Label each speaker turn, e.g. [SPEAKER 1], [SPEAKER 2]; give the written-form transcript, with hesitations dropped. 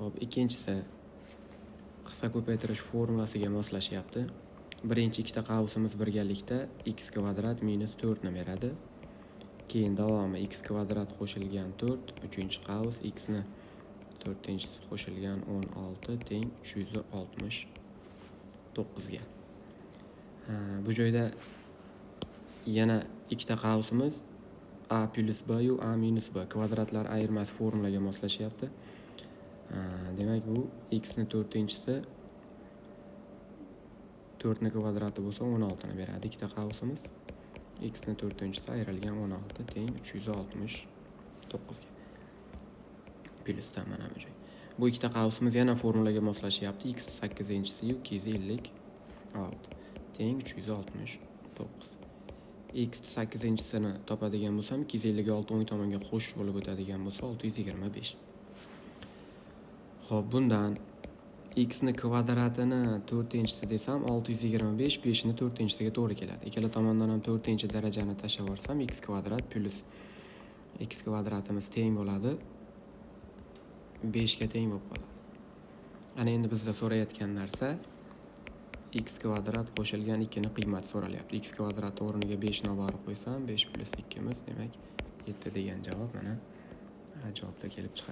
[SPEAKER 1] Xo'p, ikkinchisi qisqa ko'paytirish formulasiga moslashyapti. Birinchi ikkita qavsimiz birgalikda x kvadrat minus 4 ni beradi. Keyin davomi x kvadrat qo'shilgan 4, uchinchi qavs x ni to'rtinchisi qo'shilgan 16 teng 369 ga. Bu joyda yana ikkita qavsimiz a plus b yu a minus b kvadratlar ayirmasi formulaga moslashyapti. Demak bu x ni to'rtinchisi 4 ni kvadrati bo'lsa 16 ni beradi. Ikkita qavsimiz x ni to'rtinchisi ayrilgan 16 teng 369 ga. Plyusdan mana bu joy. Bu ikkita qavsimiz yana formulaga moslashyapti. X 8-inchisi 256 teng 369. X 8-inchisini topadigan bo'lsam 256 o'ng tomonga qo'shib bo'lib o'tadigan bo'lsa 625. Xo'p, bundan x ni kvadratini 4-inchisi desam 625 5 ni 4-inchisiga to'g'ri keladi. Ikkala tomondan ham 4-inchi darajani tashlab yuborsam x kvadrat plus x kvadratimiz teng bo'ladi 5 ga teng bo'lib qoladi. Ana endi bizda so'rayotgan narsa x kvadrat qo'shilgan 2 ni qiymati so'ralyapti. X kvadrat o'rniga 5 ni olib borib qo'ysam 5 plus 2 miz, demak 7 degan javob mana javobda kelib chiqadi.